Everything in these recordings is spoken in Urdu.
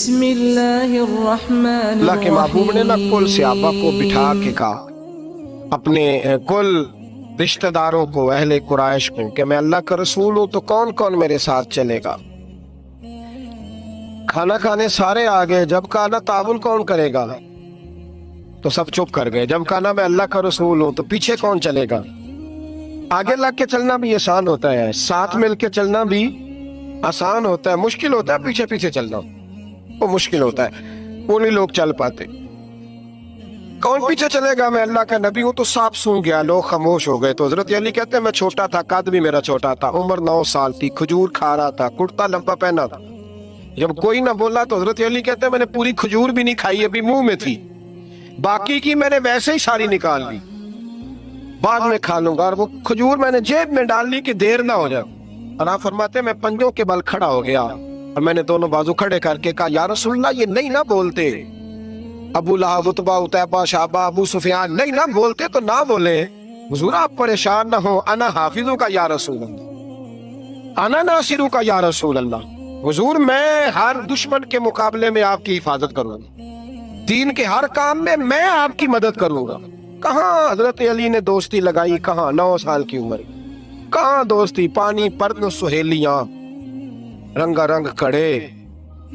بسم اللہ الرحمن اللہ کے محبوب نے نہ کل صحابہ کو بٹھا کے کہا، اپنے کل رشتہ داروں کو، اہل قریش کو، کہ میں اللہ کا رسول ہوں تو کون کون میرے ساتھ چلے گا؟ کھانا کھانے سارے آ گئے، جب کہا نا تعاون کون کرے گا تو سب چپ کر گئے۔ جب کہا نا میں اللہ کا رسول ہوں تو پیچھے کون چلے گا؟ آگے لگ کے چلنا بھی آسان ہوتا ہے، ساتھ مل کے چلنا بھی آسان ہوتا ہے، مشکل ہوتا ہے پیچھے پیچھے چلنا، وہ مشکل ہوتا ہے، وہ نہیں لوگ چل پاتے۔ کون پیچھے چلے گا؟ میں اللہ کا نبی ہوں۔ تو سانپ سونگ گیا، لوگ خاموش ہو گئے۔ تو حضرت علی کہتے ہیں میں چھوٹا تھا، قد بھی میرا چھوٹا تھا، عمر 9 سال تھی، کھجور کھا رہا تھا، کرتا لمبا پہنا تھا۔ جب کوئی نہ بولا تو حضرت علی کہتے ہیں میں نے پوری کھجور بھی نہیں کھائی، ابھی منہ میں تھی، باقی کی میں نے ویسے ہی ساری نکال لی، بعد میں کھا لوں گا۔ اور وہ کھجور میں نے جیب میں ڈال لی کہ دیر نہ ہو جائے۔ اور آپ فرماتے ہیں میں پنجوں کے بل کھڑا ہو گیا اور میں نے دونوں بازو کھڑے کر کے کہا یا رسول اللہ یہ نہیں نہ بولتے، ابو لہب، عتبہ، عتیبہ، شعبہ، ابو سفیان نہیں نہ بولتے تو نہ بولے، حضور آپ پریشان نہ ہو، انا حافظوں کا یا رسول اللہ، انا ناصروں کا یا رسول اللہ، حضور میں ہر دشمن کے مقابلے میں آپ کی حفاظت کروں گا، دین کے ہر کام میں آپ کی مدد کروں گا۔ کہاں حضرت علی نے دوستی لگائی؟ کہاں 9 سال کی عمر، کہاں دوستی؟ پانی پرن سہیلیاں رنگا رنگ کڑے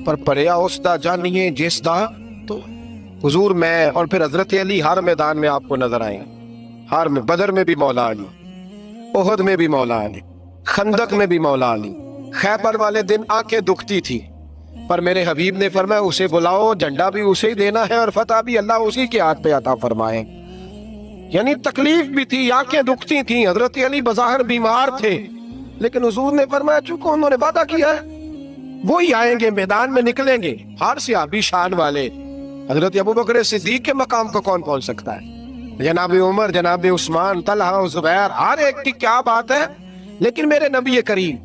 پر پریا اس دا جانیے جس دا، تو حضور میں اور پھر حضرت علی ہر میدان میں آپ کو نظر آئیں، ہر میں، بدر میں بھی مولا علی، احد میں بھی مولا علی، خندق میں بھی مولا علی۔ خیبر والے دن آنکھیں دکھتی تھی پر میرے حبیب نے فرمایا اسے بلاؤ، جھنڈا بھی اسے ہی دینا ہے اور فتح بھی اللہ اسی کے ہاتھ پہ عطا فرمائے۔ یعنی تکلیف بھی تھی، آنکھیں دکھتی تھیں، حضرت علی بظاہر بیمار تھے، لیکن حضور نے فرمایا چونکہ انہوں نے وعدہ کیا ہے وہی آئیں گے، میدان میں نکلیں گے۔ ہر صحابی شان والے، حضرت ابوبکر صدیق کے مقام کو کون پہنچ سکتا ہے؟ جناب عمر، جناب عثمان، طلحہ، زبیر، ہر ایک کی کیا بات ہے۔ لیکن میرے نبی کریم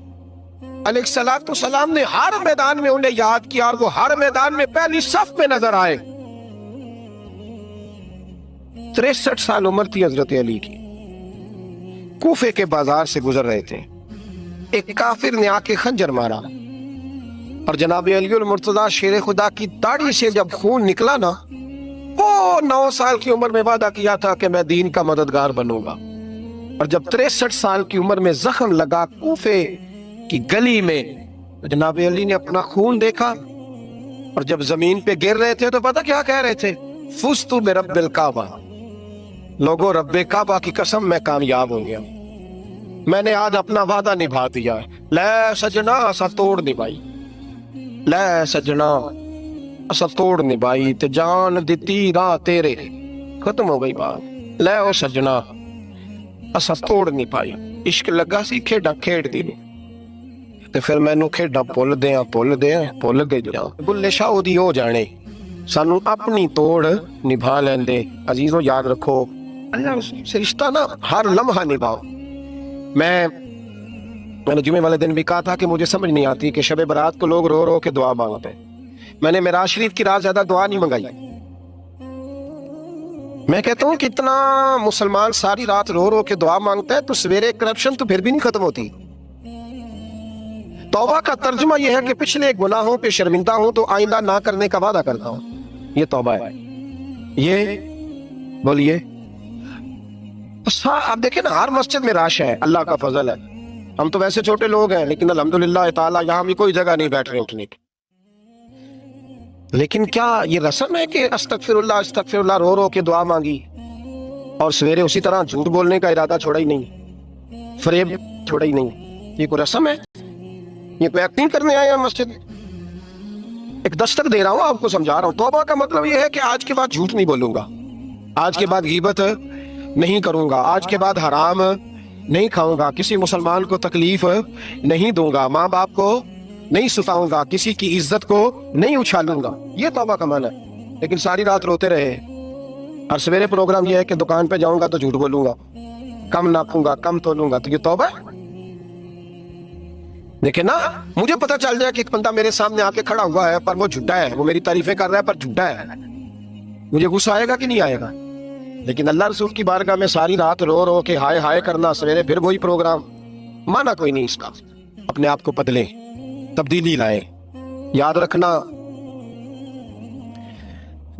علیہ الصلوۃ والسلام نے ہر میدان میں انہیں یاد کیا اور وہ ہر میدان میں پہلی صف میں نظر آئے۔ 63 سال عمر تھی حضرت علی کی، کوفے کے بازار سے گزر رہے تھے، ایک کافر نے آ کے خنجر مارا اور جناب علی المرتضیٰ شیر خدا کی داڑھی سے جب خون نکلا نا، وہ 9 سال کی عمر میں وعدہ کیا تھا کہ میں دین کا مددگار بنوں گا، اور جب 63 سال کی عمر میں زخم لگا کوفے کی گلی میں، جناب علی نے اپنا خون دیکھا اور جب زمین پہ گر رہے تھے تو پتہ کیا کہہ رہے تھے؟ فزت برب الکعبہ، لوگو رب کعبہ کی قسم میں کامیاب ہو گیا، میں نے آج اپنا وعدہ نبھا دیا، لے سجنا اسا توڑ نبھائی، لے سجنا اسا توڑ نبھائی تے جان دتی راہ تیرے، ختم ہو گئی بات، لے او سجنا اسا توڑ نبھائی، عشق لگا سی کھیڈا کھیڈ دی تے پھر مینوں کھیڈا بھول گئے جا، بلے شاہ دی ہو جانے، سانو اپنی توڑ نبھا لیندے۔ عزیزوں یاد رکھو اللہ سے رشتہ نا ہر لمحہ نبھاؤ۔ میں نے جمعے والے دن بھی کہا تھا کہ مجھے سمجھ نہیں آتی کہ شب برات کو لوگ رو رو کے دعا مانگتے ہیں۔ میں نے معراج شریف کی رات زیادہ دعا نہیں منگائی۔ میں کہتا ہوں کہ اتنا مسلمان ساری رات رو رو کے دعا مانگتا ہے تو سویرے کرپشن تو پھر بھی نہیں ختم ہوتی۔ توبہ کا ترجمہ یہ ہے کہ پچھلے گناہوں پہ شرمندہ ہوں تو آئندہ نہ کرنے کا وعدہ کرتا ہوں، یہ توبہ ہے۔ یہ بولیے آپ دیکھیں نا ہر مسجد میں رش ہے، اللہ کا فضل ہے۔ ہم تو ویسے چھوٹے لوگ ہیں لیکن الحمدللہ تعالیٰ یہاں بھی کوئی جگہ نہیں بیٹھ رہے اٹھنے کی۔ لیکن کیا یہ رسم ہے کہ استغفر اللہ رو رو کے دعا مانگی اور سویرے اسی طرح جھوٹ بولنے کا ارادہ چھوڑا ہی نہیں، فریب چھوڑا ہی نہیں؟ یہ کوئی رسم ہے؟ یہ کوئی ایکٹنگ کرنے آئے ہیں مسجد؟ ایک دستک دے رہا ہوں، آپ کو سمجھا رہا ہوں۔ توبہ کا مطلب یہ ہے کہ آج کے بعد جھوٹ نہیں بولوں گا، آج کے بعد غیبت نہیں کروں گا، آج کے بعد حرام نہیں کھاؤں گا، کسی مسلمان کو تکلیف نہیں دوں گا، ماں باپ کو نہیں ستاؤں گا، کسی کی عزت کو نہیں اچھالوں گا، یہ توبہ کا معنی ہے۔ لیکن ساری رات روتے رہے اور سویرے پروگرام یہ ہے کہ دکان پہ جاؤں گا تو جھوٹ بولوں گا، کم ناپوں گا، کم تولوں گا، تو یہ توبہ ہے؟ دیکھیں نا، مجھے پتہ چل جائے کہ ایک بندہ میرے سامنے آ کے کھڑا ہوا ہے پر وہ جھوٹا ہے، وہ میری تعریفیں کر رہا ہے پر جھوٹا ہے، مجھے غصہ آئے گا کہ نہیں آئے گا؟ لیکن اللہ رسول کی بارگاہ میں ساری رات رو رو کے ہائے ہائے کرنا، سویرے پھر وہی پروگرام، مانا کوئی نہیں اس کا۔ اپنے آپ کو بدلیں، تبدیلی لائیں۔ یاد رکھنا